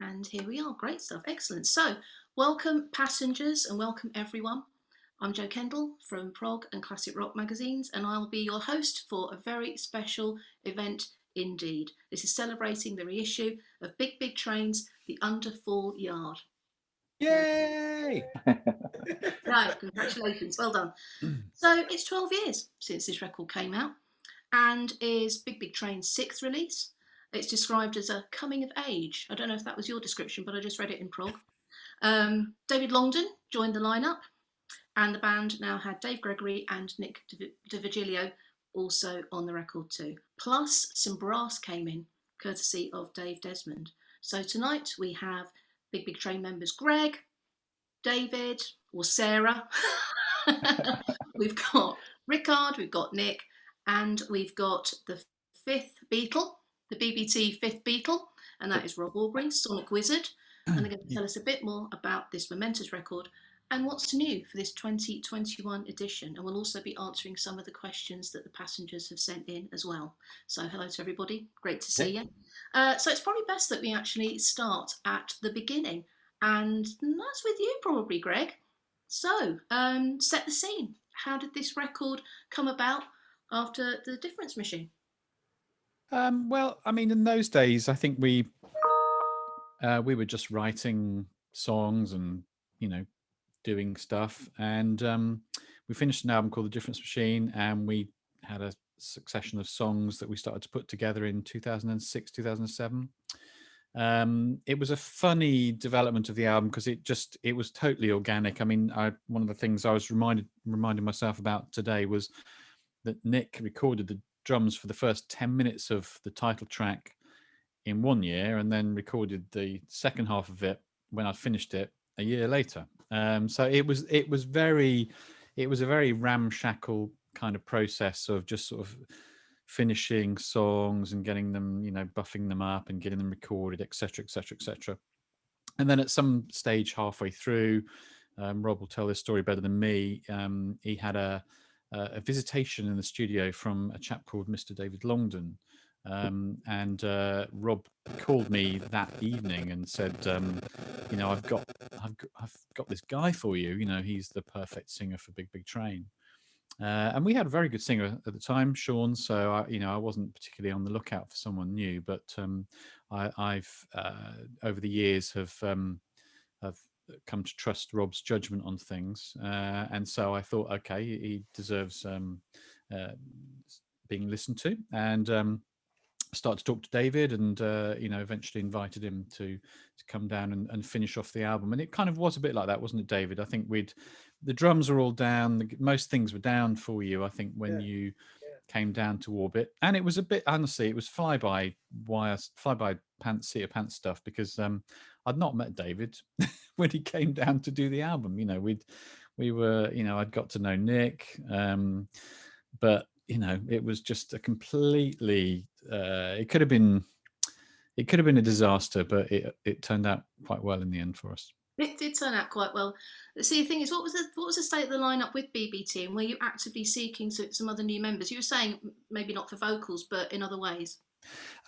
And here we are. Great stuff. Excellent. So, welcome, passengers, and welcome, everyone. I'm Jo Kendall from Prog and Classic Rock magazines, and I'll be your host for a very special event indeed. This is celebrating the reissue of Big Big Train's The Underfall Yard. Yay! No, congratulations. Well done. So, it's 12 years since this record came out and is Big Big Train's sixth release. It's described as a coming of age. I don't know if that was your description, but I just read it in Prog. David Longdon joined the lineup, and the band now had Dave Gregory and Nick DeVigilio also on the record too. Plus, some brass came in, courtesy of Dave Desmond. So tonight we have Big Big Train members Greg, David, or Sarah. We've got Rickard, we've got Nick, and we've got the fifth Beatle, the BBT fifth Beatle, and that is Rob Aubrey, Sonic Wizard. And they're going to tell us a bit more about this momentous record and what's new for this 2021 edition. And we'll also be answering some of the questions that the passengers have sent in as well. So hello to everybody. Great to see you. So it's probably best that we actually start at the beginning. And that's with you probably, Greg. So set the scene. How did this record come about after the Difference Machine? Well, I mean, in those days, I think we were just writing songs and, doing stuff. And we finished an album called The Difference Machine, and we had a succession of songs that we started to put together in 2006, 2007. It was a funny development of the album because it was totally organic. I mean, one of the things I was reminding myself about today was that Nick recorded the drums for the first 10 minutes of the title track in 1 year, and then recorded the second half of it when I'd finished it a year later. So it was a very ramshackle kind of process of just sort of finishing songs and getting them, buffing them up and getting them recorded, etc., etc., etc. And then at some stage halfway through, Rob will tell this story better than me. He had a visitation in the studio from a chap called Mr. David Longdon. And Rob called me that evening and said, I've got this guy for you. He's the perfect singer for Big Big Train. And we had a very good singer at the time, Sean. So I wasn't particularly on the lookout for someone new, but I've over the years have come to trust Rob's judgment on things, and so I thought, okay, he deserves being listened to, and started to talk to David, and eventually invited him to come down and finish off the album. And it kind of was a bit like that, wasn't it, David? I think the drums were all down, most things were down for you, I think, when you came down to Orbit. And it was a bit, honestly, it was fly by pants, seat of pants stuff, because I'd not met David when he came down to do the album. I'd got to know Nick, but it was just a completely it could have been a disaster, but it turned out quite well in the end for us. It did turn out quite well. See, the thing is, what was the state of the lineup with BBT, and were you actively seeking some other new members? You were saying maybe not for vocals, but in other ways.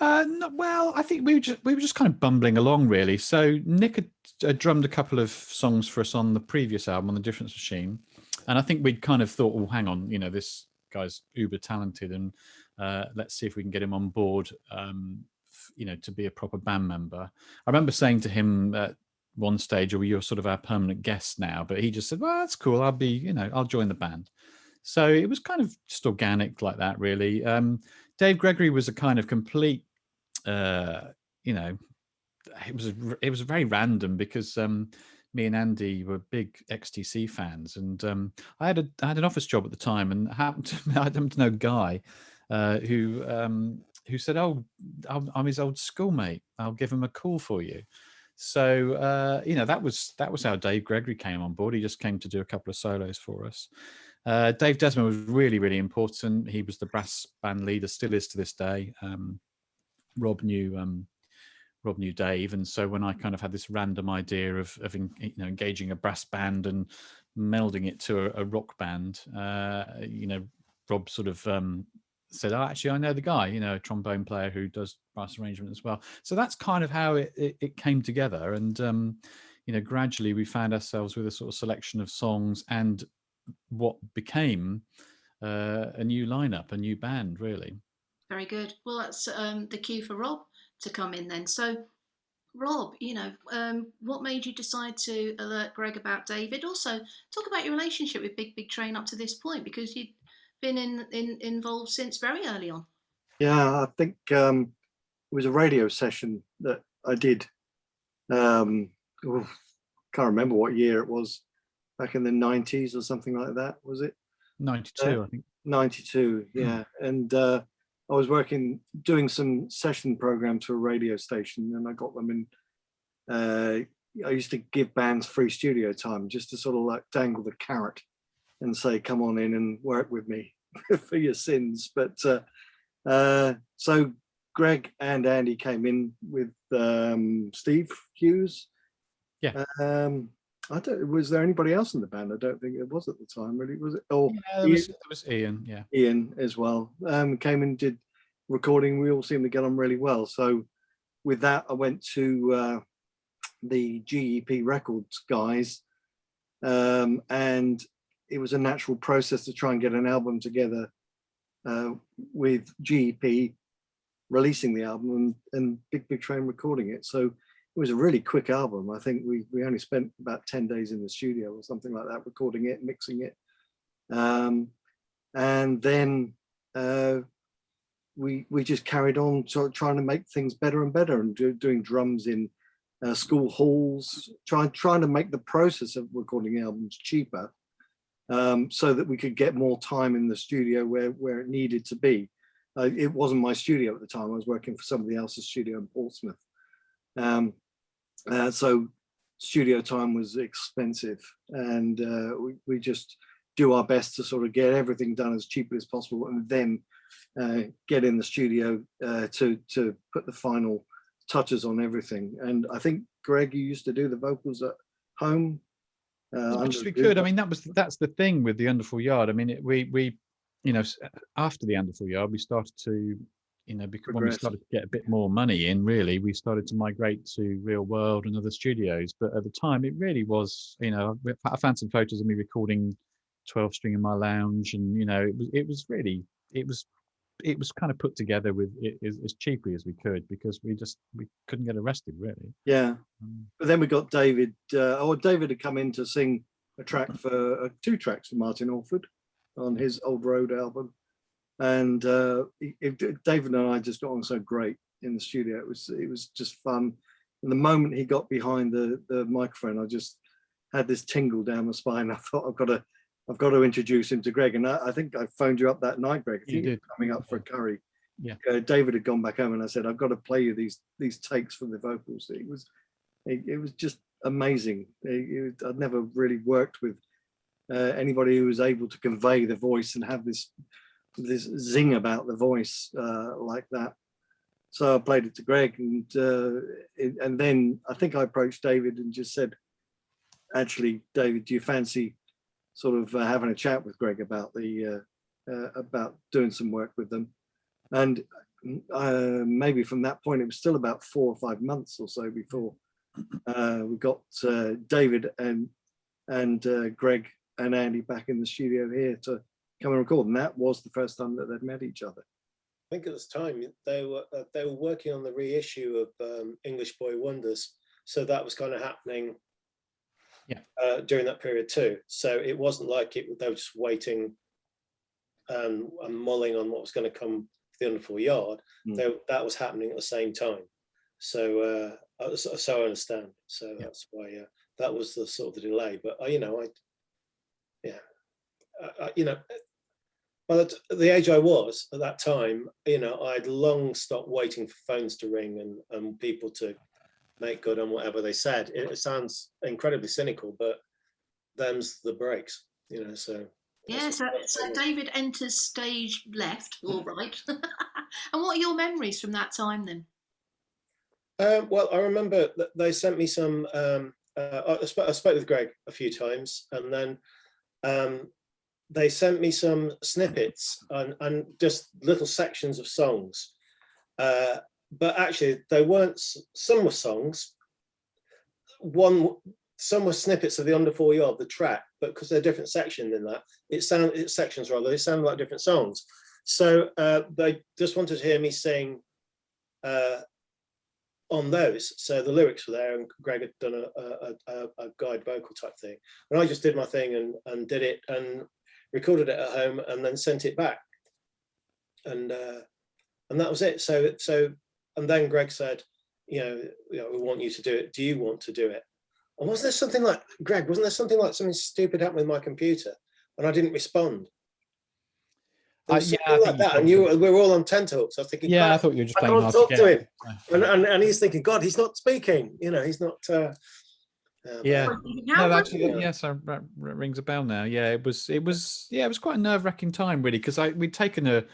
Well, I think we were just kind of bumbling along, really. So Nick had drummed a couple of songs for us on the previous album, on The Difference Machine, and I think we'd kind of thought, well, hang on, this guy's uber talented, and let's see if we can get him on board, to be a proper band member. I remember saying to him at one stage, "Oh, you're sort of our permanent guest now," but he just said, "Well, that's cool. I'll join the band." So it was kind of just organic like that, really. Dave Gregory was a kind of complete, it was very random, because me and Andy were big XTC fans, and I had an office job at the time, and I happened to know a guy who said, "Oh, I'm his old schoolmate. I'll give him a call for you." So that was how Dave Gregory came on board. He just came to do a couple of solos for us. Dave Desmond was really, really important. He was the brass band leader, still is to this day. Rob knew Dave, and so when I kind of had this random idea of engaging a brass band and melding it to a rock band, Rob sort of said, "Oh, actually, I know the guy, a trombone player who does brass arrangement as well." So that's kind of how it came together. And gradually we found ourselves with a sort of selection of songs and what became a new lineup, a new band, really. Very good. Well, that's the cue for Rob to come in then. So, Rob, what made you decide to alert Greg about David? Also, talk about your relationship with Big Big Train up to this point, because you've been involved since very early on. Yeah, I think it was a radio session that I did. Can't remember what year it was, back in the 90s or something like that, was it? 92, I think. 92, yeah. And I was doing some session programs for a radio station, and I got them in. I used to give bands free studio time just to sort of like dangle the carrot and say, come on in and work with me for your sins. But so Greg and Andy came in with Steve Hughes. Yeah. Was there anybody else in the band? I don't think it was at the time, really, was it? Or there was Ian, yeah. Ian as well. Came and did recording. We all seemed to get on really well. So with that, I went to the GEP Records guys, and it was a natural process to try and get an album together with GEP releasing the album and Big Big Train recording it. So it was a really quick album. I think we only spent about 10 days in the studio or something like that, recording it, mixing it. And then we just carried on trying to make things better and better, and doing drums in school halls, trying to make the process of recording albums cheaper, so that we could get more time in the studio where it needed to be. It wasn't my studio at the time. I was working for somebody else's studio in Portsmouth. So studio time was expensive, and we just do our best to sort of get everything done as cheaply as possible, and then get in the studio to put the final touches on everything. And I think, Greg, you used to do the vocals at home. As much as we could. I mean, that's the thing with the Underfall Yard. I mean, we after the Underfall Yard, we started to, because when we started to get a bit more money in, really, we started to migrate to Real World and other studios. But at the time, it really was, I found some photos of me recording 12-string in my lounge, and it was kind of put together with it as cheaply as we could, because we couldn't get arrested, really. Yeah. But then we got David. David had come in to sing a track for 2 tracks for Martin Alford on his Old Road album, and David and I just got on so great in the studio. It was just fun. And the moment he got behind the microphone, I just had this tingle down my spine. I thought, I've got to introduce him to Greg. And I think I phoned you up that night, Greg. You did. Coming up for a curry. Yeah. David had gone back home, and I said, I've got to play you these takes from the vocals. It was just amazing. I'd never really worked with anybody who was able to convey the voice and have this zing about the voice like that. So I played it to Greg, and then I think I approached David and just said, actually, David, do you fancy sort of having a chat with Greg about about doing some work with them? And maybe from that point, it was still about 4 or 5 months or so before we got David and Greg and Andy back in the studio here to come and record. And that was the first time that they'd met each other. I think at this time they were working on the reissue of English Boy Wonders, so that was kind of happening during that period too. So it wasn't like they were just waiting and mulling on what was going to come for the Underfall Yard. That was happening at the same time. So so I understand. So that's why that was the sort of the delay. But well, at the age I was at that time, I'd long stopped waiting for phones to ring and people to make good on whatever they said. It sounds incredibly cynical, but them's the breaks, so. Yeah, so David enters stage left or right. And what are your memories from that time then? Well, I remember that they sent me some, I spoke with Greg a few times, and then they sent me some snippets and just little sections of songs. But actually, they weren't. Some were songs. Some were snippets of the Underfall Yard, the track, but because they're different sections in that, it's sections rather. They sound like different songs. So they just wanted to hear me sing on those. So the lyrics were there, and Greg had done a guide vocal type thing, and I just did my thing and did it and recorded it at home and then sent it back, and that was it. So and then Greg said, you know, we want you to do it. Do you want to do it? And wasn't there something like, Greg, wasn't there something like something stupid happened with my computer and I didn't respond? Yeah, like that, and we were all on tenterhooks. I was thinking, yeah, I thought you were just I playing can't hard talk to to him, and he's thinking, God, he's not speaking. You know, he's not. Yeah, Now, no, actually, yes, that rings a bell now. Yeah, it was quite a nerve-wracking time, really, because we'd taken a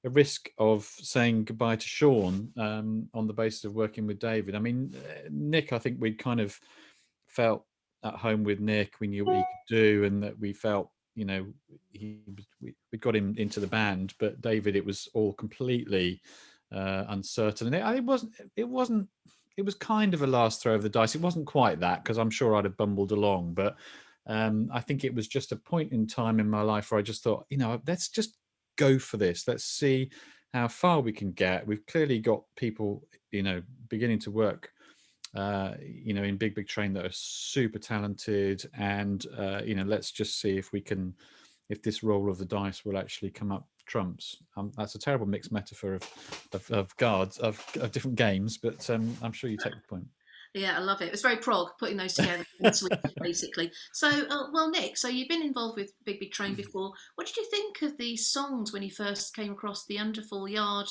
risk of saying goodbye to Sean on the basis of working with David. I mean, Nick, I think we'd kind of felt at home with Nick. We knew what he could do, and that we felt, you know, we got him into the band. But David, it was all completely uncertain, and it was kind of a last throw of the dice. It wasn't quite that, because I'm sure I'd have bumbled along, but I think it was just a point in time in my life where I just thought, you know, let's just go for this. Let's see how far we can get. We've clearly got people, you know, beginning to work, you know, in Big Train that are super talented, and you know, let's just see if if this roll of the dice will actually come up trumps. That's a terrible mixed metaphor of cards of different games, but I'm sure you take the point. Yeah, I love it. It's very prog, putting those together, basically. So, well, Nick, so you've been involved with Big Train before. What did you think of these songs when you first came across the Underfall Yard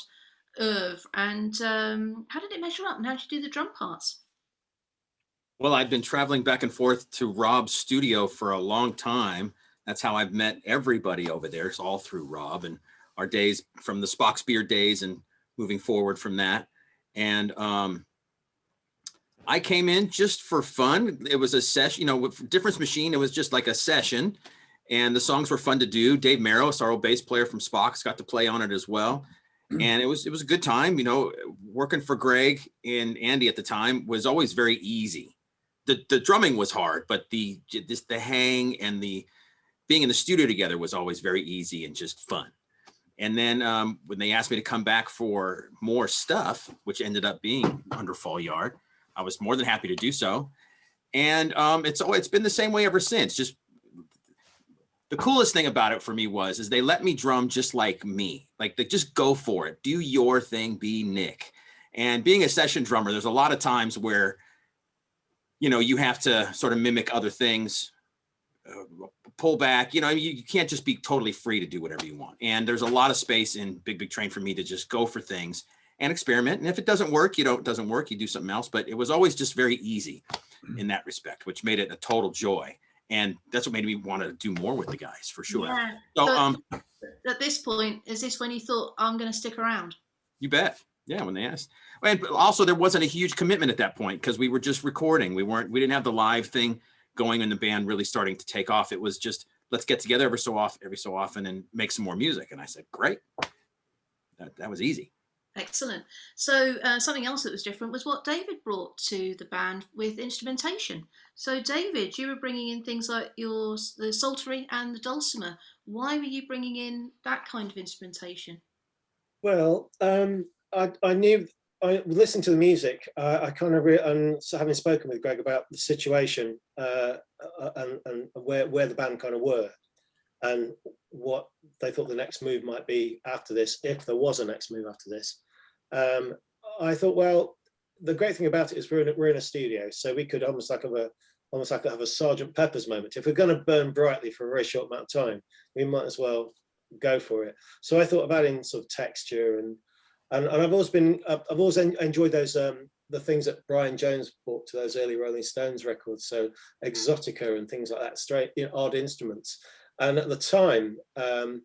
oeuvre, and how did it measure up, and how did you do the drum parts? Well, I've been traveling back and forth to Rob's studio for a long time. That's how I've met everybody over there. It's all through Rob and our days from the Spock's Beer days and moving forward from that. And I came in just for fun. It was a session, you know, with Difference Machine. It was just like a session, and the songs were fun to do. Dave Maros, our old bass player from Spock's, got to play on it as well. And it was a good time. You know, working for Greg and Andy at the time was always very easy. The drumming was hard, but the hang and the being in the studio together was always very easy and just fun. And then when they asked me to come back for more stuff, which ended up being Underfall Yard, I was more than happy to do so. And it's been the same way ever since. Just the coolest thing about it for me is they let me drum just like me. Like, they just go for it. Do your thing, be Nick. And being a session drummer, there's a lot of times where, you know, you have to sort of mimic other things, pull back, you know, you can't just be totally free to do whatever you want. And there's a lot of space in Big Train for me to just go for things and experiment. And if it doesn't work, it doesn't work, you do something else. But it was always just very easy in that respect, which made it a total joy. And that's what made me want to do more with the guys, for sure. Yeah. So at this point, is this when you thought, I'm going to stick around? You bet. Yeah, when they asked. And also, there wasn't a huge commitment at that point, because we were just recording. We didn't have the live thing going and the band really starting to take off. It was just, let's get together every so often and make some more music. And I said, great. That was easy. Excellent. So something else that was different was what David brought to the band with instrumentation. So David, you were bringing in things like the psaltery and the dulcimer. Why were you bringing in that kind of instrumentation? Well, I knew, I listened to the music. I kind of, and so having spoken with Greg about the situation and where the band kind of were, and what they thought the next move might be after this, if there was a next move after this. I thought, well, the great thing about it is we're in a studio, so we could almost like have a Sergeant Pepper's moment. If we're going to burn brightly for a very short amount of time, we might as well go for it. So I thought about in sort of texture and I've always enjoyed those the things that Brian Jones brought to those early Rolling Stones records, so Exotica and things like that, straight, you know, odd instruments. And at the time, I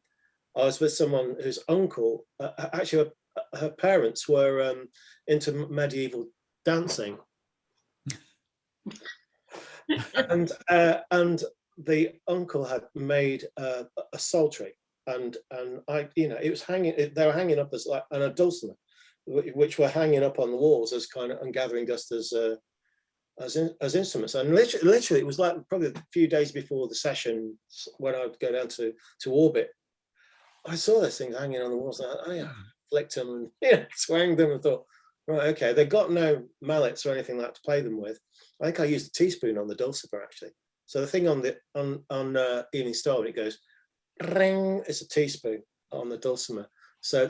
was with someone whose uncle, actually her parents were into medieval dancing. and the uncle had made a psaltery, and I, you know, it was hanging. They were hanging up as like a dulcimer, which were hanging up on the walls as kind of and gathering dust as instruments. And literally, it was like probably a few days before the session when I would go down to orbit. I saw those things hanging on the walls. And I flicked them and swang them and thought, right, okay, they got no mallets or anything like that to play them with. I think I used a teaspoon on the dulcimer actually. So the thing on Evening Star, when it goes ring, it's a teaspoon on the dulcimer. So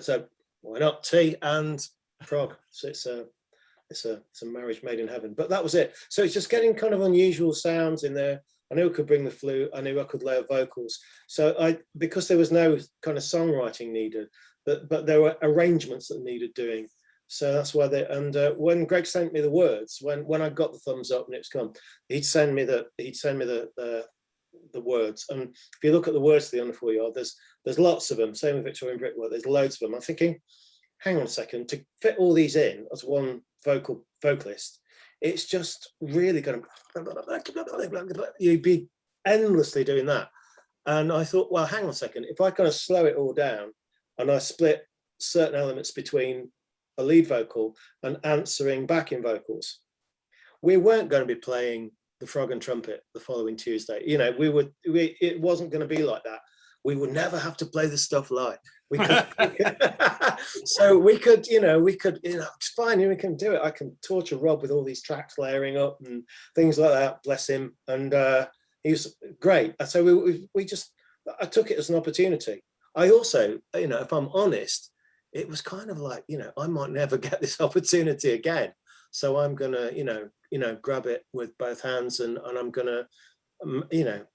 why not tea and Prog? So it's a marriage made in heaven. But that was it. So it's just getting kind of unusual sounds in there. I knew I could bring the flute. I knew I could layer vocals. So because there was no kind of songwriting needed, but there were arrangements that needed doing. So that's why when Greg sent me the words, when I got the thumbs up and it was come, he'd send me the words. And if you look at the words to the Underfall Yard, there's lots of them. Same with Victorian Brickwork, there's loads of them. I'm thinking, hang on a second, to fit all these in as one vocalist, it's just really going to, you'd be endlessly doing that. And I thought, well, hang on a second, if I kind of slow it all down and I split certain elements between a lead vocal and answering backing vocals, we weren't going to be playing the frog and trumpet the following Tuesday. You know, it wasn't going to be like that. We would never have to play the stuff live. So we could, it's fine, we can do it. I can torture Rob with all these tracks layering up and things like that, bless him. And he was great. So I took it as an opportunity. I also, if I'm honest, it was kind of like, I might never get this opportunity again. So I'm gonna, grab it with both hands and I'm gonna,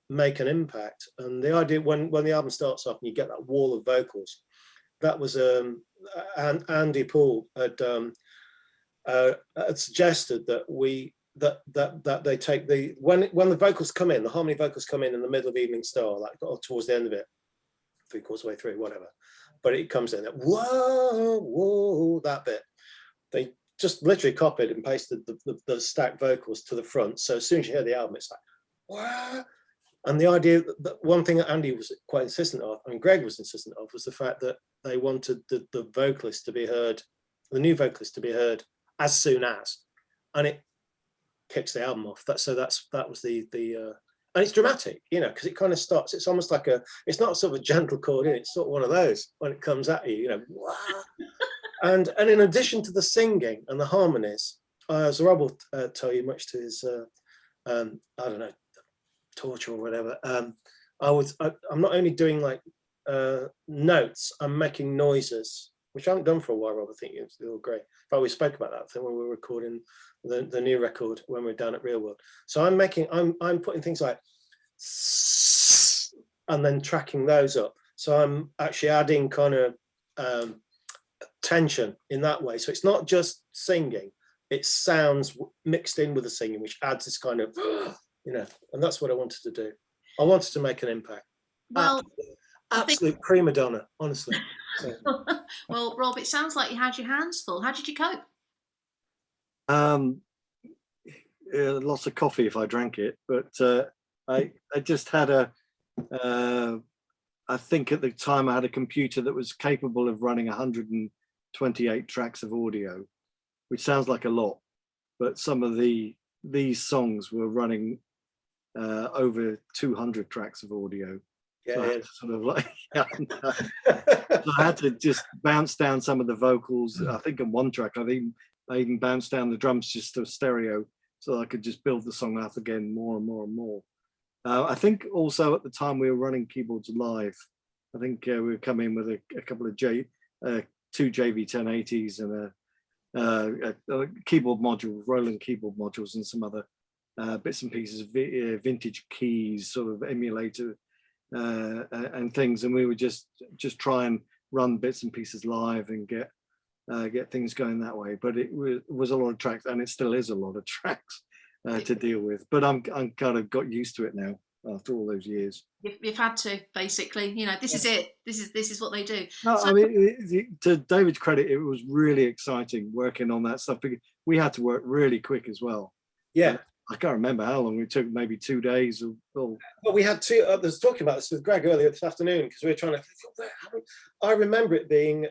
make an impact. And the idea when the album starts off and you get that wall of vocals, that was Andy Poole had suggested that they take when the vocals come in, the harmony vocals come in the middle of Evening Star, like towards the end of it, 3/4 of the way through, whatever. But it comes in that whoa, that bit. They just literally copied and pasted the stacked vocals to the front. So as soon as you hear the album, it's like, whoa. And the idea that one thing that Andy was quite insistent of, and Greg was insistent of, was the fact that they wanted the vocalist to be heard, the new vocalist to be heard as soon as, and it kicks the album off. That was the and it's dramatic, because it kind of starts. It's almost like it's not sort of a gentle chord in. It's sort of one of those when it comes at you, wow. And in addition to the singing and the harmonies, as Rob will tell you, much to his I don't know, torture or whatever, I'm not only doing like notes, I'm making noises, which I haven't done for a while, Rob. I think it's all great. In fact, we spoke about that thing when we were recording the new record when we were down at Real World. So I'm putting things like and then tracking those up. So I'm actually adding kind of tension in that way. So it's not just singing, it's sounds mixed in with the singing, which adds this kind of, and that's what I wanted to do. I wanted to make an impact. Well, absolute prima donna, honestly. So. Well, Rob, it sounds like you had your hands full. How did you cope? Lots of coffee if I drank it, but I just had I think at the time I had a computer that was capable of running 128 tracks of audio, which sounds like a lot, but some of these songs were running over 200 tracks of audio. Yeah, so I had to sort of like, so I had to just bounce down some of the vocals. I think on one track, I even bounced down the drums just to stereo, so I could just build the song up again more and more and more. I think also at the time we were running keyboards live. I think we were coming with a couple of two JV1080s and a keyboard module, Roland keyboard modules, and some other bits and pieces of vintage keys, sort of emulator and things. And we would just try and run bits and pieces live and get things going that way. But it was a lot of tracks, and it still is a lot of tracks to deal with. But I'm kind of got used to it now after all those years. You've had to, basically. This is it. This is what they do. No, so, I mean, to David's credit, it was really exciting working on that stuff because we had to work really quick as well. Yeah. I can't remember how long it took. Maybe 2 days. Or Well, we had two. I was talking about this with Greg earlier this afternoon because we were trying to. I remember it being.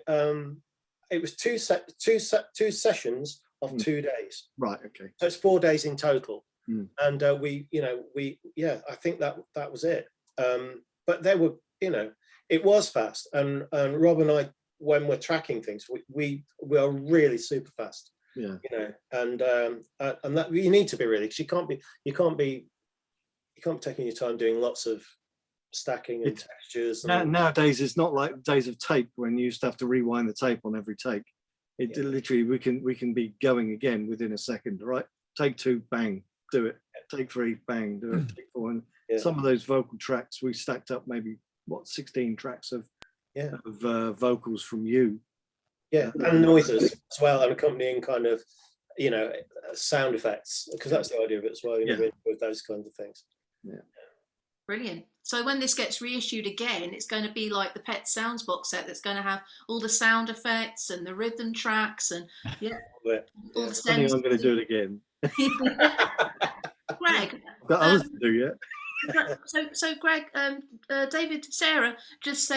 It was two sessions of 2 days. right. Okay. So it's 4 days in total. Mm. And I think that was it. But there were, it was fast. And Rob and I, when we're tracking things, we are really super fast. Yeah. And that you need to be really, because you can't be taking your time doing lots of stacking and textures. Nowadays, it's not like days of tape when you used to have to rewind the tape on every take. It literally, we can be going again within a second, right? Take 2, bang, do it. Take 3, bang, do it. Take 4. And some of those vocal tracks, we stacked up maybe 16 tracks of vocals from you. Yeah, and noises as well, and accompanying kind of, sound effects, because that's the idea of it as well, with those kinds of things. Yeah. Brilliant. So when this gets reissued again, it's going to be like the Pet Sounds box set that's going to have all the sound effects and the rhythm tracks and all the stems. I think I'm going to do it again. Greg, Got others to do yet. So Greg, David Sarah just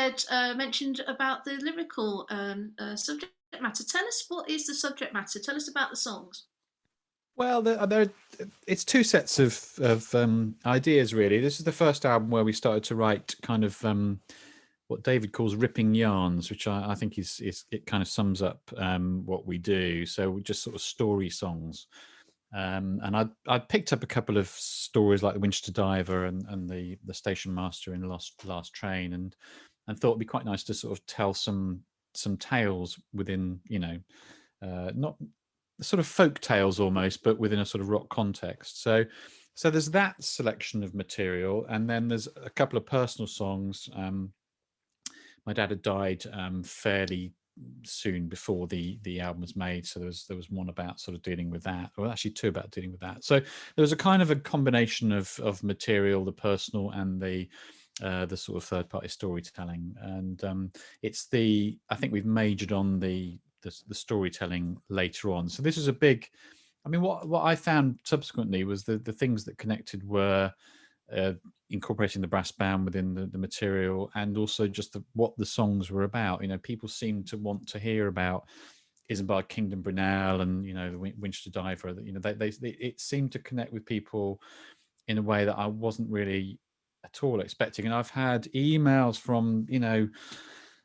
mentioned about the lyrical subject matter. Tell us, what is the subject matter? Tell us about the songs. Well, it's 2 sets of ideas, really. This is the first album where we started to write kind of what David calls ripping yarns, which I think it kind of sums up what we do. So we just sort of story songs. And I picked up a couple of stories like the Winchester Diver and the Station Master in Last Train, and thought it'd be quite nice to sort of tell some tales within, not sort of folk tales almost, but within a sort of rock context. So there's that selection of material, and then there's a couple of personal songs. My dad had died fairly soon before the album was made, so there was one about sort of dealing with that, or actually 2 about dealing with that. So there was a kind of a combination of material, the personal and the sort of third-party storytelling, and I think we've majored on the storytelling later on. So this is a big, what I found subsequently was the things that connected were incorporating the brass band within the material, and also just what the songs were about. People seemed to want to hear about Isambard Kingdom Brunel and the Winchester Diver. It seemed to connect with people in a way that I wasn't really at all expecting. And I've had emails from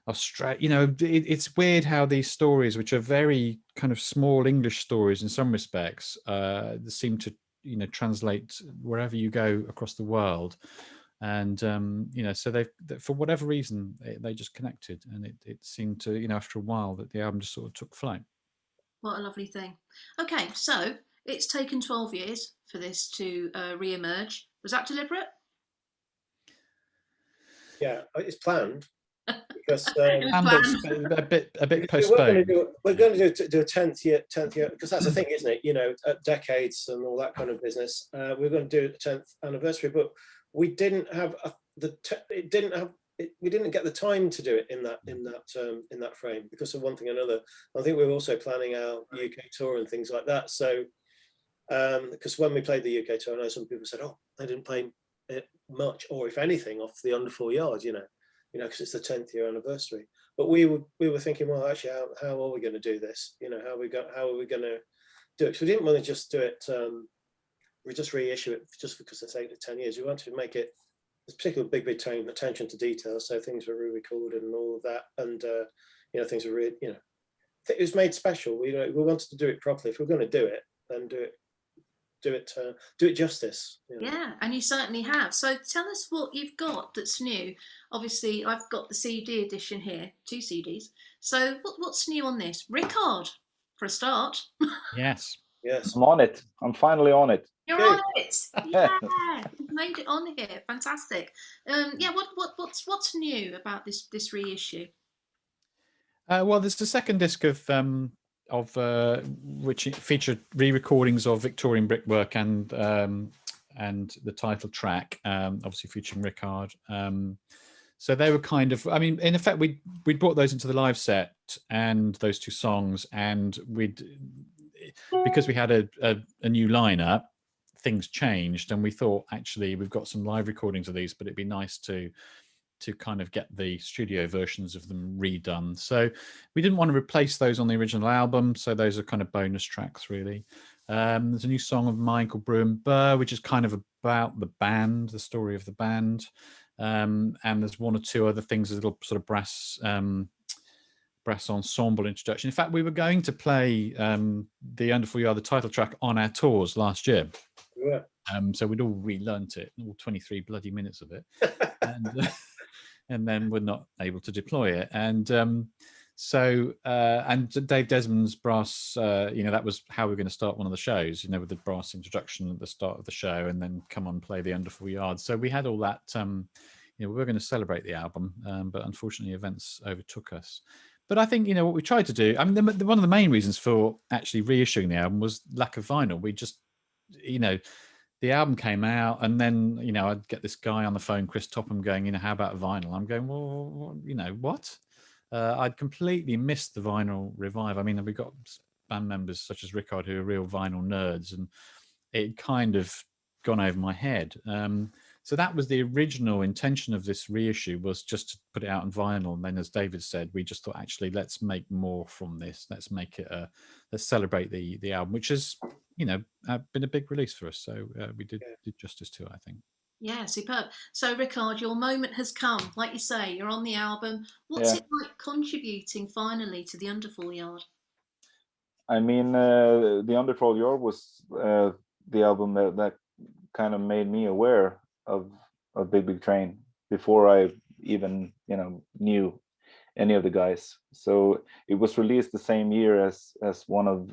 Australia. It's weird how these stories, which are very kind of small English stories in some respects, seem to translate wherever you go across the world. And so they, for whatever reason, they just connected, and it seemed to, after a while, that the album just sort of took flight. What a lovely thing. Okay, so it's taken 12 years for this to re-emerge. Was that deliberate? Yeah, it's planned. Because and a bit postponed. We're going to do a 10th year, because that's the thing, isn't it? Decades and all that kind of business. We're going to do a 10th anniversary, but we didn't have we didn't get the time to do it in that frame because of one thing or another. I think we were also planning our UK tour and things like that. So because when we played the UK tour, I know some people said, "Oh, they didn't play it much, or if anything, off the Underfall Yard," because it's the 10th year anniversary. But we were thinking, well, actually, how are we going to do this? How are we going to do it? So we didn't want to just do it. We just reissue it just because it's 8 to 10 years. We wanted to make it, there's particularly big attention to detail. So things were re-recorded and all of that, and things were really, it was made special. We wanted to do it properly. If we're going to do it, then do it justice. Yeah, and you certainly have. So tell us what you've got that's new. Obviously, I've got the CD edition here, 2 CDs. So what's new on this? Rickard, for a start. Yes. Yes. I'm on it. I'm finally on it. You're on it. Yeah, you've made it on here. Fantastic. What's new about this reissue? Well, there's the second disc of which featured re-recordings of Victorian brickwork and the title track, obviously featuring Rickard. So they were kind of, in effect, we brought those into the live set and those 2 songs, and because we had a new lineup, things changed, and we thought actually we've got some live recordings of these, but it'd be nice to kind of get the studio versions of them redone. So we didn't want to replace those on the original album, so those are kind of bonus tracks really. There's a new song of mine called Bruhenberg, which is kind of about the band, the story of the band, and there's one or two other things, a little sort of brass ensemble introduction. In fact, we were going to play the Underfall Yard, the title track, on our tours last year. Yeah. So we'd all relearnt it, all 23 bloody minutes of it, and then we're not able to deploy it. And and Dave Desmond's brass, that was how we were going to start one of the shows, with the brass introduction at the start of the show, and then come on play the Underfall Yard. So we had all that. We were going to celebrate the album, but unfortunately events overtook us. But I think, what we tried to do, I mean, one of the main reasons for actually reissuing the album was lack of vinyl. We just, the album came out, and then, I'd get this guy on the phone, Chris Topham, going, how about vinyl? I'm going, well, what? I'd completely missed the vinyl revive. I mean, we got band members such as Rickard who are real vinyl nerds, and it kind of gone over my head. So that was the original intention of this reissue, was just to put it out on vinyl. And then, as David said, we just thought, actually, let's make more from this. Let's make it let's celebrate the album, which has, been a big release for us. So we did justice to it, I think. Yeah, superb. So, Rickard, your moment has come. Like you say, you're on the album. What's it like contributing finally to the Underfall Yard? I mean, the Underfall Yard was the album that kind of made me aware of Big Big Train before I even knew any of the guys. So it was released the same year as one of.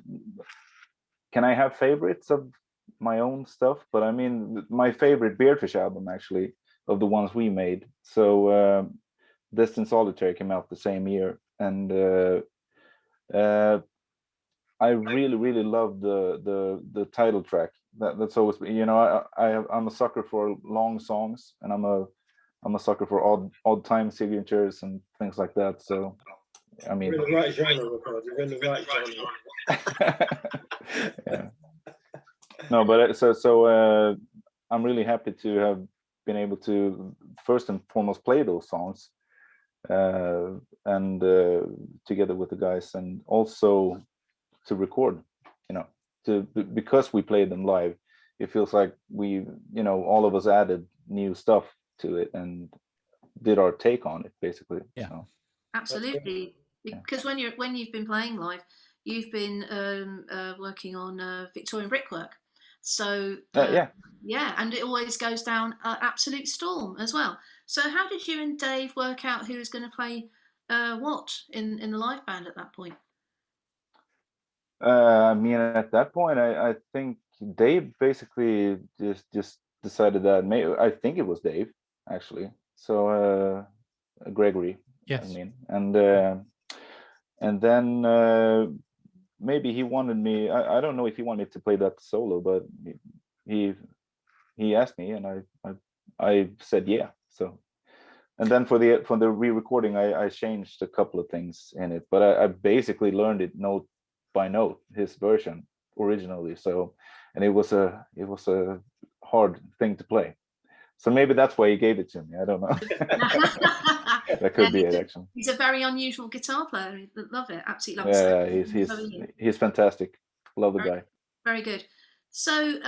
Can I have favorites of my own stuff? But I mean, my favorite Beardfish album, actually, of the ones we made. So Destined Solitaire came out the same year, and I really love the title track. That's always, I'm a sucker for long songs, and I'm a sucker for odd time signatures and things like that. So, I mean, you're in the right genre, Rickard. You're in the right genre. Yeah. No, but so I'm really happy to have been able to first and foremost play those songs, and together with the guys, and also to record, because we played them live, it feels like we, all of us added new stuff to it and did our take on it, basically. Yeah, so. Absolutely. Because when you've been playing live, you've been working on Victorian brickwork. So and it always goes down absolute storm as well. So how did you and Dave work out who was going to play what in the live band at that point? I mean, at that point, I think Dave basically just decided that. I think it was Dave, actually. So Gregory, yes. I mean, and then maybe he wanted me. I don't know if he wanted me to play that solo, but he asked me, and I said yeah. So, and then for the re-recording, I changed a couple of things in it, but I basically learned it note by note, his version originally. So, and it was a hard thing to play. So maybe that's why he gave it to me. I don't know. That could be it, actually. He's a very unusual guitar player. Love it. Absolutely love it. Yeah, he's fantastic. Love the guy. Very good. So,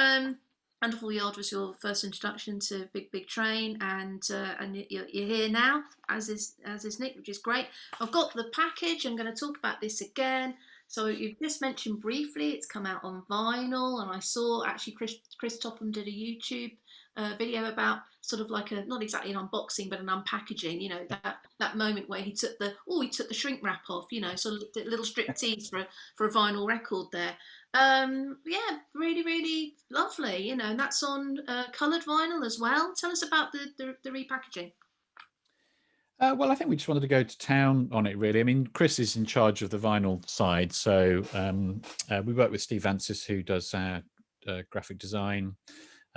Underfall Yard was your first introduction to Big Big Train, and you're here now, as is Nick, which is great. I've got the package. I'm going to talk about this again. So you've just mentioned briefly it's come out on vinyl, and I saw actually Chris Topham did a YouTube video about sort of like not exactly an unboxing, but an unpackaging. That moment where he took the shrink wrap off. Sort of a little striptease for a vinyl record there. Really, really lovely. And that's on coloured vinyl as well. Tell us about the repackaging. Well, I think we just wanted to go to town on it, really. I mean, Chris is in charge of the vinyl side. So we work with Steve Vancis, who does our graphic design.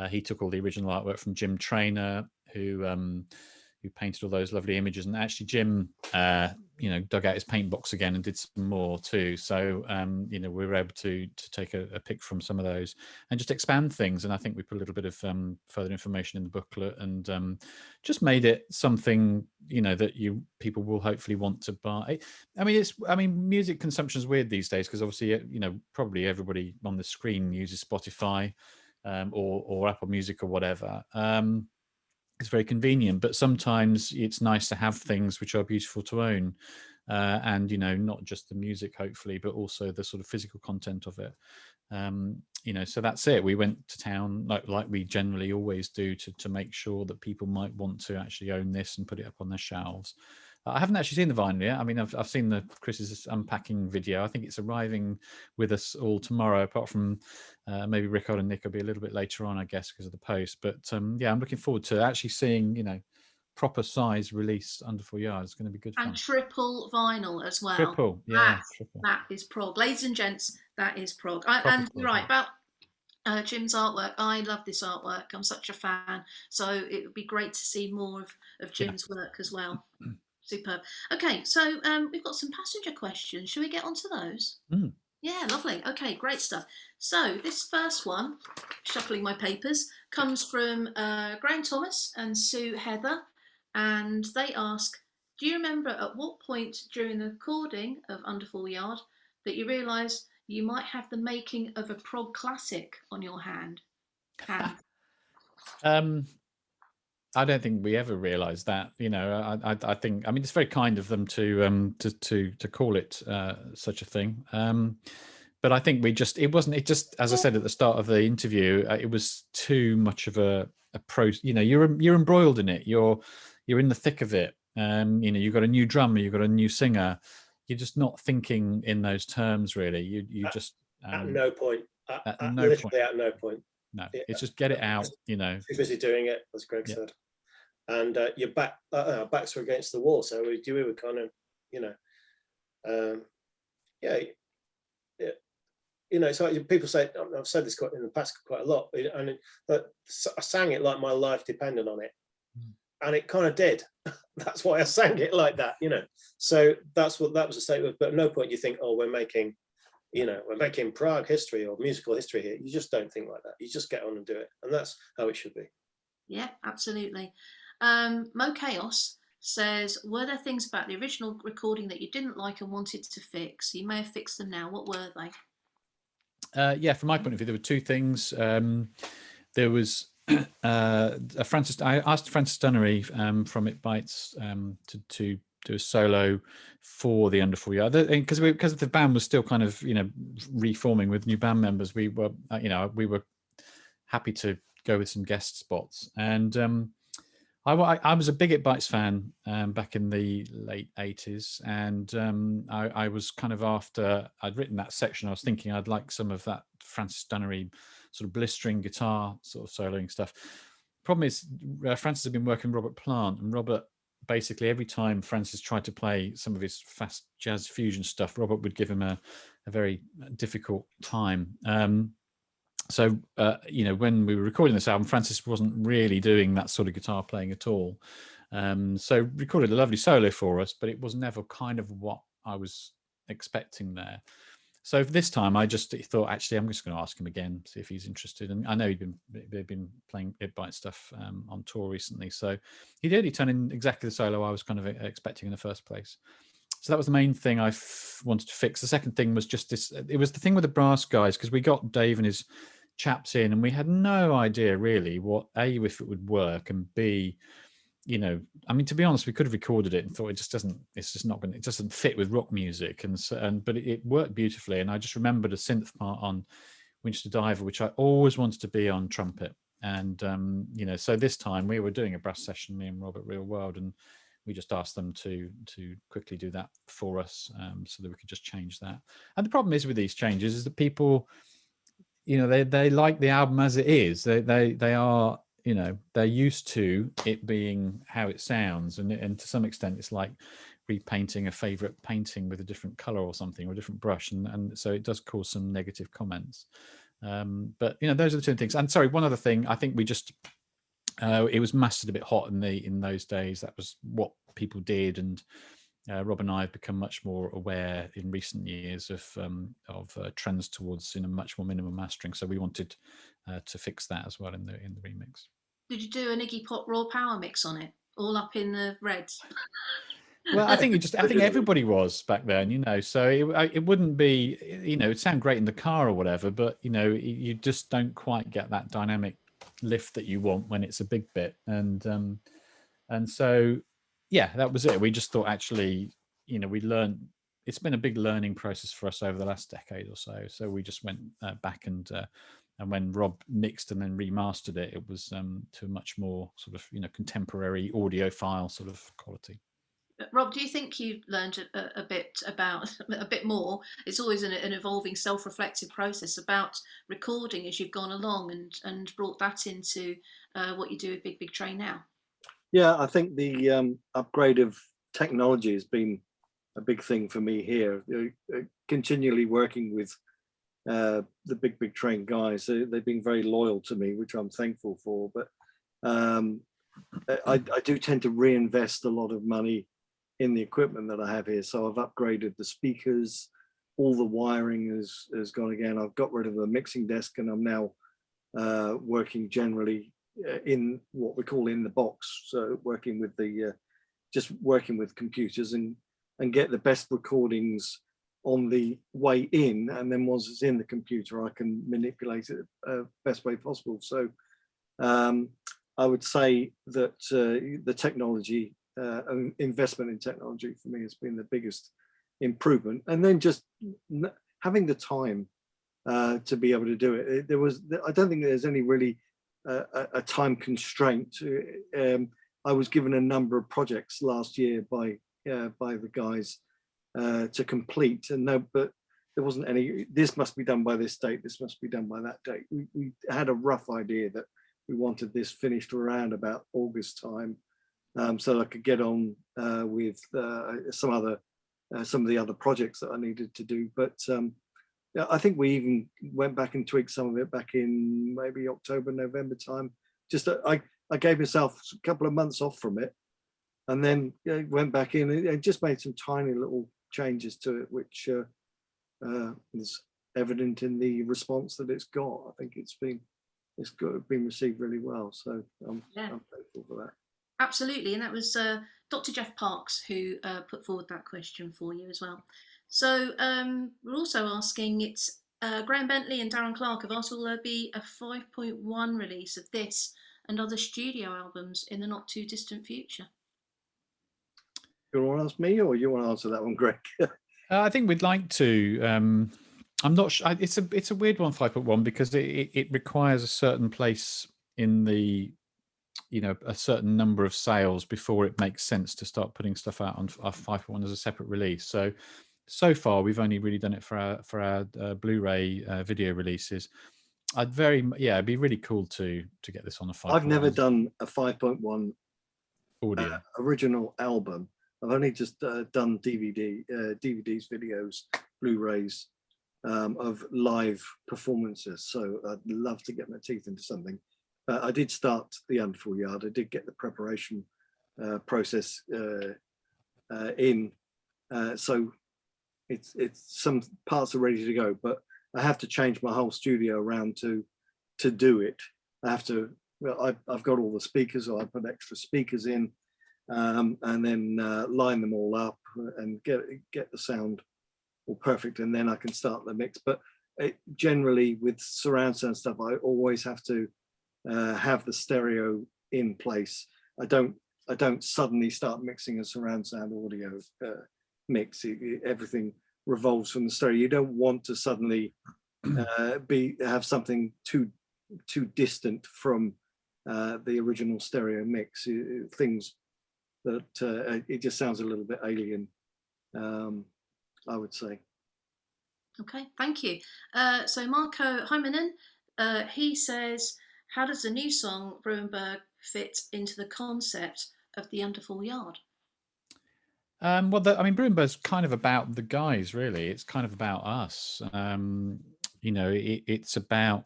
He took all the original artwork from Jim Traynor, who we painted all those lovely images. And actually Jim, you know, dug out his paint box again and did some more too. So, you know, we were able to take a pick from some of those and just expand things. And I think we put a little bit of further information in the booklet and just made it something, you know, that people will hopefully want to buy. I mean, music consumption is weird these days because obviously, you know, probably everybody on the screen uses Spotify or Apple Music or whatever. It's very convenient, but sometimes it's nice to have things which are beautiful to own, and you know, not just the music hopefully, but also the sort of physical content of it. You know, so that's it. We went to town like we generally always do to make sure that people might want to actually own this and put it up on their shelves. I haven't actually seen the vinyl yet. I mean, I've seen Chris's unpacking video. I think it's arriving with us all tomorrow, apart from maybe Rickard and Nick will be a little bit later on, I guess, because of the post. But yeah, I'm looking forward to actually seeing, you know, proper size release Underfall Yard. It's going to be good fun. And triple vinyl as well. Triple, yeah, triple. That is Prog. Ladies and gents, that is Prog. And you're right about Jim's artwork. I love this artwork. I'm such a fan. So it would be great to see more of Jim's work as well. Superb. Okay, so we've got some passenger questions. Shall we get onto those? Yeah, lovely. Okay, great stuff. So this first one, shuffling my papers, comes from Graham Thomas and Sue Heather, and they ask, do you remember at what point during the recording of Underfall Yard that you realised you might have the making of a prog classic on your hand? I don't think we ever realised that. You know, I think, I mean, it's very kind of them to call it such a thing. But I think it just, as I said at the start of the interview, it was too much of a you know, you're embroiled in it. You're in the thick of it. You know, you've got a new drummer, you've got a new singer. You're just not thinking in those terms, really. You just at no point. At no point. No, it's just get it out. You know, too busy doing it, as Greg said. And your backs were against the wall, so we were kind of, you know, you know. So people say, I've said this in the past quite a lot, and I sang it like my life depended on it, and it kind of did. That's why I sang it like that, you know. So that was a statement. But at no point you think, oh, we're making Prague history or musical history here. You just don't think like that. You just get on and do it, and that's how it should be. Yeah, absolutely. Mo Chaos says, were there things about the original recording that you didn't like and wanted to fix? You may have fixed them now. What were they? Yeah, from my point of view, there were two things. There was I asked Francis Dunnery from It Bites to do a solo for the Underfall Yard, because the band was still kind of, you know, reforming with new band members. We were happy to go with some guest spots, and I was a big It Bites fan back in the late 80s, and I was kind of, after I'd written that section, I was thinking I'd like some of that Francis Dunnery sort of blistering guitar sort of soloing stuff. Problem is, Francis had been working with Robert Plant, and Robert, basically every time Francis tried to play some of his fast jazz fusion stuff, Robert would give him a very difficult time. So, you know, when we were recording this album, Francis wasn't really doing that sort of guitar playing at all. So recorded a lovely solo for us, but it was never kind of what I was expecting there. So this time I just thought, actually, I'm just going to ask him again, see if he's interested. And I know they've been playing It Bite stuff on tour recently. So he did. He turned in exactly the solo I was kind of expecting in the first place. So that was the main thing I wanted to fix. The second thing was just this. It was the thing with the brass guys, because we got Dave and his chaps in, and we had no idea really what, A, if it would work, and B, you know, I mean, to be honest, we could have recorded it and thought it doesn't fit with rock music, but it worked beautifully. And I just remembered a synth part on Winchester Diver, which I always wanted to be on trumpet. And you know, so this time we were doing a brass session, me and Robert Real World, and we just asked them to quickly do that for us, so that we could just change that. And the problem is with these changes is that people, you know, they like the album as it is. They are, you know, they're used to it being how it sounds, and to some extent it's like repainting a favorite painting with a different color or something, or a different brush, and so it does cause some negative comments. But you know, those are the two things. And sorry, one other thing, I think we just it was mastered a bit hot in those days. That was what people did, and Rob and I have become much more aware in recent years of trends towards much more minimal mastering. So we wanted to fix that as well in the remix. Did you do an Iggy Pop Raw Power mix on it, all up in the reds? Well, I think everybody was back then, so it wouldn't be, it'd sound great in the car or whatever, but you just don't quite get that dynamic lift that you want when it's a big bit. And so, yeah, that was it. We just thought, actually, we learned, it's been a big learning process for us over the last decade or so. So we just went back and when Rob mixed and then remastered it, it was to a much more sort of, contemporary audiophile sort of quality. Rob, do you think you've learned a bit more? It's always an evolving, self-reflective process about recording as you've gone along, and brought that into what you do with Big Big Train now. Yeah, I think the upgrade of technology has been a big thing for me here. Continually working with the Big Big Train guys, they've been very loyal to me, which I'm thankful for. But I do tend to reinvest a lot of money in the equipment that I have here. So I've upgraded the speakers, all the wiring has gone again. I've got rid of the mixing desk, and I'm now working generally in what we call in the box. So working with just working with computers and get the best recordings on the way in, and then once it's in the computer, I can manipulate it best way possible. So I would say that the technology, investment in technology for me has been the biggest improvement. And then just having the time to be able to do it. I don't think there's any really a time constraint. I was given a number of projects last year by the guys to complete, but there wasn't any, this must be done by this date, this must be done by that date. We had a rough idea that we wanted this finished around about August time, so I could get on with some of the other projects that I needed to do. But I think we even went back and tweaked some of it back in maybe October, November time. Just I gave myself a couple of months off from it, and then went back in and just made some tiny little changes to it, which is evident in the response that it's got. I think it's been received really well. So I'm thankful for that. Absolutely, and that was Dr. Jeff Parks who put forward that question for you as well. So we're also asking, it's Graham Bentley and Darren Clark have asked, will there be a 5.1 release of this and other studio albums in the not too distant future? You want to ask me, or you want to answer that one, Greg? I think we'd like to. I'm not sure. It's a weird one, 5.1, because it requires a certain place in the, a certain number of sales before it makes sense to start putting stuff out on our 5.1 as a separate release. So far we've only really done it for our Blu-ray video releases. It'd be really cool to get this on a 5.1. I've never done a 5.1 audio original album. I've only just done DVDs, videos, Blu-rays of live performances. So I'd love to get my teeth into something. I did start the Underfall Yard. I did get the preparation process in. So it's some parts are ready to go, but I have to change my whole studio around to do it. I have to. Well, I've got all the speakers, so I put extra speakers in, and then line them all up and get the sound all perfect, and then I can start the mix. But generally with surround sound stuff, I always have to have the stereo in place. I don't suddenly start mixing a surround sound audio mix. Everything revolves from the stereo. You don't want to suddenly have something too distant from the original stereo mix. Things that it just sounds a little bit alien, I would say. Okay, thank you. So Marco Hymanen, he says, how does the new song Bruhenberg fit into the concept of the Underfall Yard? Bruhenberg's kind of about the guys, really. It's kind of about us. It's about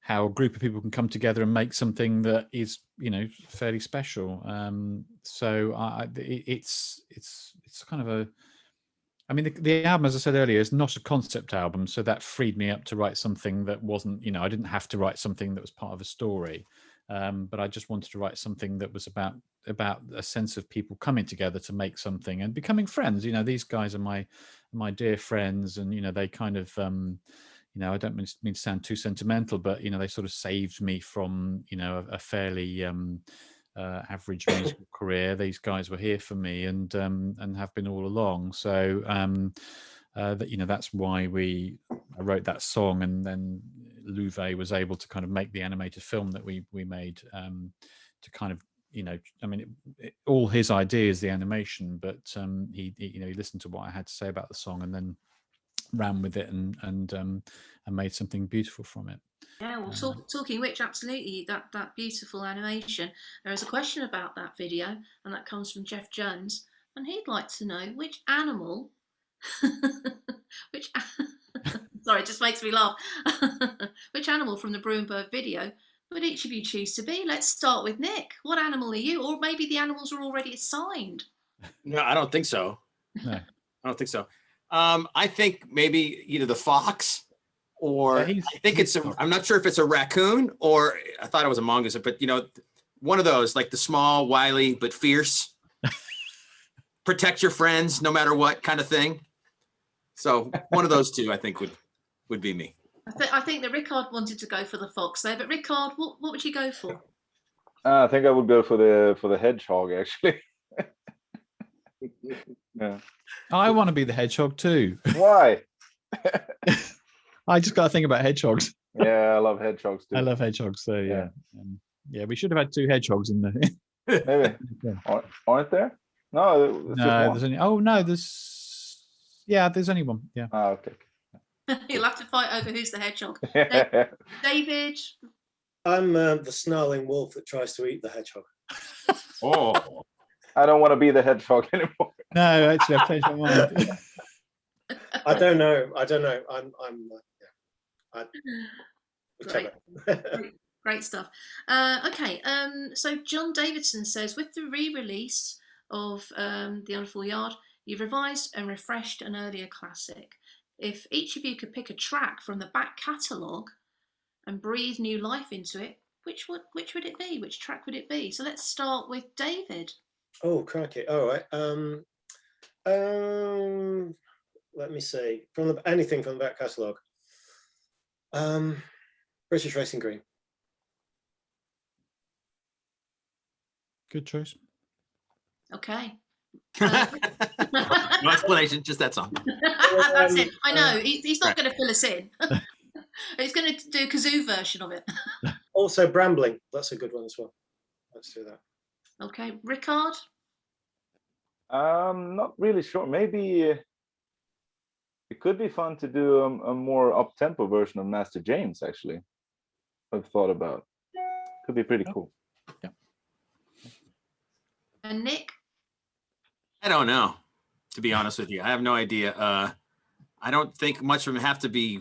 how a group of people can come together and make something that is, you know, fairly special. So it's kind of a, I mean, the album, as I said earlier, is not a concept album, so that freed me up to write something that wasn't, you know, I didn't have to write something that was part of a story, but I just wanted to write something that was about a sense of people coming together to make something and becoming friends. You know, these guys are my dear friends, and you know, they kind of, you know, I don't mean to sound too sentimental, but you know, they sort of saved me from, you know, a fairly average musical career. These guys were here for me, and have been all along. So that, you know, that's why I wrote that song, and then Louvet was able to kind of make the animated film that we made, to kind of, you know, I mean, all his ideas, the animation, but he you know, he listened to what I had to say about the song and then ran with it and made something beautiful from it. Yeah, well, talking which, absolutely, that beautiful animation. There is a question about that video, and that comes from Jeff Jones, and he'd like to know which animal, sorry, it just makes me laugh. Which animal from the Bruhenberg video would each of you choose to be? Let's start with Nick. What animal are you? Or maybe the animals are already assigned. No, I don't think so. No. I don't think so. I think maybe either the fox, or Yeah, I think I'm not sure if it's a raccoon, or I thought it was a mongoose, but you know, one of those, like the small, wily, but fierce, protect your friends no matter what kind of thing. So one of those two, I think would be me. I think that Rickard wanted to go for the fox there, but Rickard, what would you go for? I think I would go for the hedgehog, actually. Yeah. I want to be the hedgehog too. Why? I just got to think about hedgehogs. Yeah, I love hedgehogs too. I love hedgehogs, so yeah. Yeah, we should have had 2 hedgehogs in there. Maybe. Yeah. Aren't there? No, No, there's only. Oh no, there's. Yeah, there's only one. Yeah. Ah, okay. You'll have to fight over who's the hedgehog. David? I'm the snarling wolf that tries to eat the hedgehog. Oh, I don't want to be the hedgehog anymore. No, actually, I've changed my mind. I don't know. Whichever. Great stuff. Okay, so John Davidson says, with the re-release of the Underfall Yard, you've revised and refreshed an earlier classic. If each of you could pick a track from the back catalogue and breathe new life into it, which would it be? Which track would it be? So let's start with David. Oh, crikey! All right. Let me see. Anything from the back catalogue. British Racing Green. Good choice. Okay. No explanation, just that song. That's it. I know. He's not going to fill us in. He's going to do a kazoo version of it. Also, Brambling. That's a good one as well. Let's do that. Okay. Rickard? Not really sure. Maybe it could be fun to do a more up-tempo version of Master James, actually. I've thought about. Could be pretty cool. Yeah. And Nick? I don't know, to be honest with you. I have no idea. I don't think much of them have to be.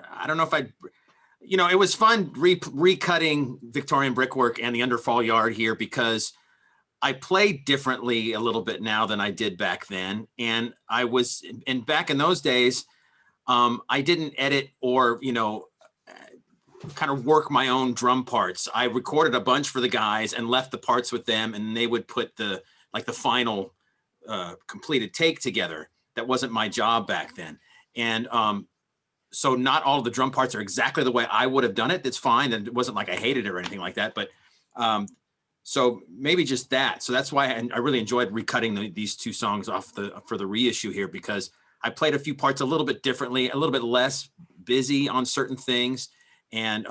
I don't know if you know, it was fun recutting Victorian Brickwork and the Underfall Yard here, because I play differently a little bit now than I did back then. And back in those days, I didn't edit or, you know, kind of work my own drum parts. I recorded a bunch for the guys and left the parts with them, and they would put the final completed take together. That wasn't my job back then. And so not all of the drum parts are exactly the way I would have done it. That's fine. And it wasn't like I hated it or anything like that. But so maybe just that. So that's why I really enjoyed recutting these 2 songs for the reissue here, because I played a few parts a little bit differently, a little bit less busy on certain things. And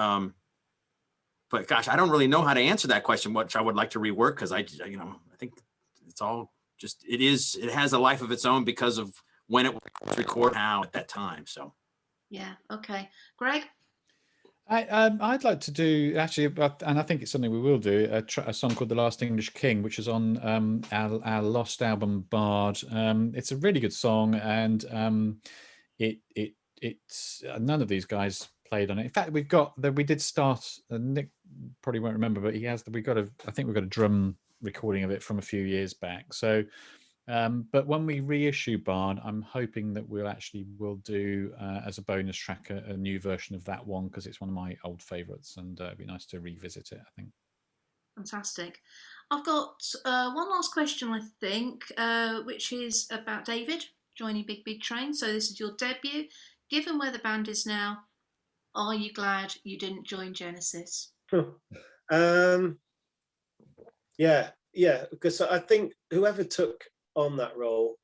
but gosh, I don't really know how to answer that question, which I would like to rework, because I think it's all just, it has a life of its own because of when it was recorded now at that time. So Yeah. Okay. Greg? I'd like to do, actually, and I think it's something we will do, a song called "The Last English King," which is on our lost album Bard. It's a really good song, and it's none of these guys played on it. In fact, we did start. Nick probably won't remember, but I think we've got a drum recording of it from a few years back. So, but when we reissue Bard, I'm hoping that we'll do as a bonus track a new version of that one, because it's one of my old favourites, and it'd be nice to revisit it, I think. Fantastic. I've got one last question, I think, which is about David joining Big Big Train. So this is your debut. Given where the band is now, are you glad you didn't join Genesis? Yeah, because I think whoever took on that role,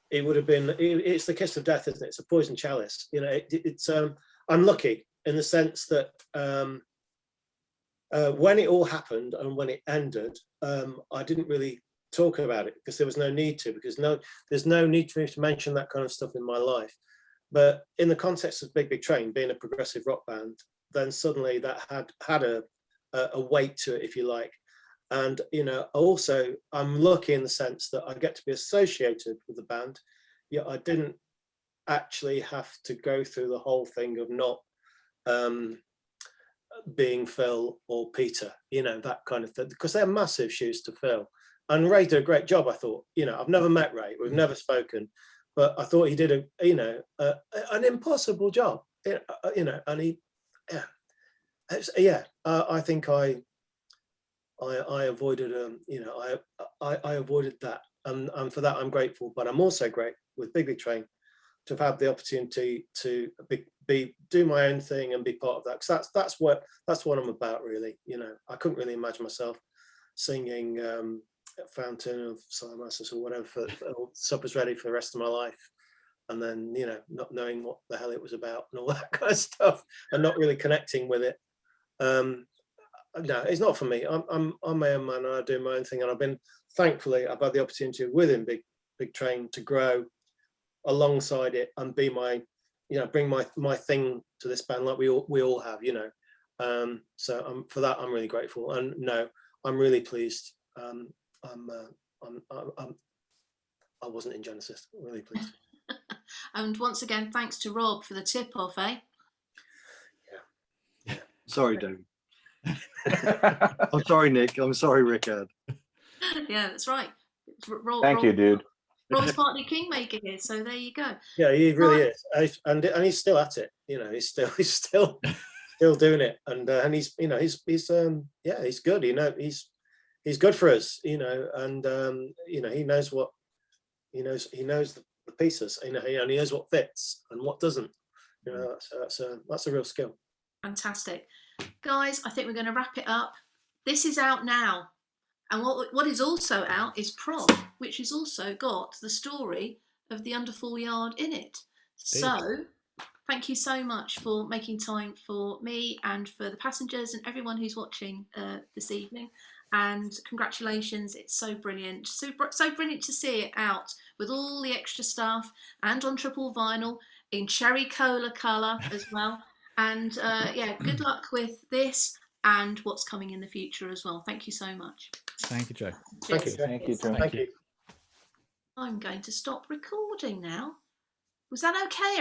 it would have been, it's the kiss of death, isn't it? It's a poison chalice. You know, it's I'm lucky in the sense that when it all happened and when it ended, I didn't really talk about it because there was no need to, because there's no need for me to mention that kind of stuff in my life. But in the context of Big Big Train being a progressive rock band, then suddenly that had a weight to it, if you like. And, you know, also I'm lucky in the sense that I get to be associated with the band. Yeah, I didn't actually have to go through the whole thing of not being Phil or Peter, you know, that kind of thing, because they're massive shoes to fill. And Ray did a great job, I thought. You know, I've never met Ray, we've never spoken, but I thought he did an impossible job, you know, and he, I think I avoided, I avoided that, and for that I'm grateful. But I'm also great with Big Big Train to have had the opportunity to do my own thing and be part of that, because that's what I'm about, really. You know, I couldn't really imagine myself singing Fountain of Salamassus or whatever for Supper's Ready for the rest of my life, and then, you know, not knowing what the hell it was about and all that kind of stuff, and not really connecting with it. No, it's not for me. I'm my own man and I do my own thing, and I've had the opportunity within Big Train to grow alongside it and be my, you know, bring my thing to this band like we all have, you know. So for that I'm really grateful, and no, I'm really pleased. I wasn't in Genesis. I'm really pleased. And once again, thanks to Rob for the tip off, eh? Yeah. Sorry, David. I'm sorry, Nick. I'm sorry, Rickard. Yeah, that's right. Thank you, dude. Rob's partly kingmaker here, so there you go. Yeah, he really is, and he's still at it. You know, he's still doing it, and he's, you know, he's good. You know, he's good for us. You know, and you know, he knows the pieces. You know, and he knows what fits and what doesn't. You know, that's a real skill. Fantastic. Guys, I think we're going to wrap it up. This is out now. And what is also out is Prog, which has also got the story of the Underfall Yard in it. So thank you so much for making time for me and for the passengers and everyone who's watching this evening. And congratulations, it's so brilliant. So brilliant to see it out with all the extra stuff and on triple vinyl in cherry cola colour as well. And yeah, good luck with this and what's coming in the future as well. Thank you so much. Thank you, Jo. Thank you. Thank you, Joe. Thank you. I'm going to stop recording now. Was that okay?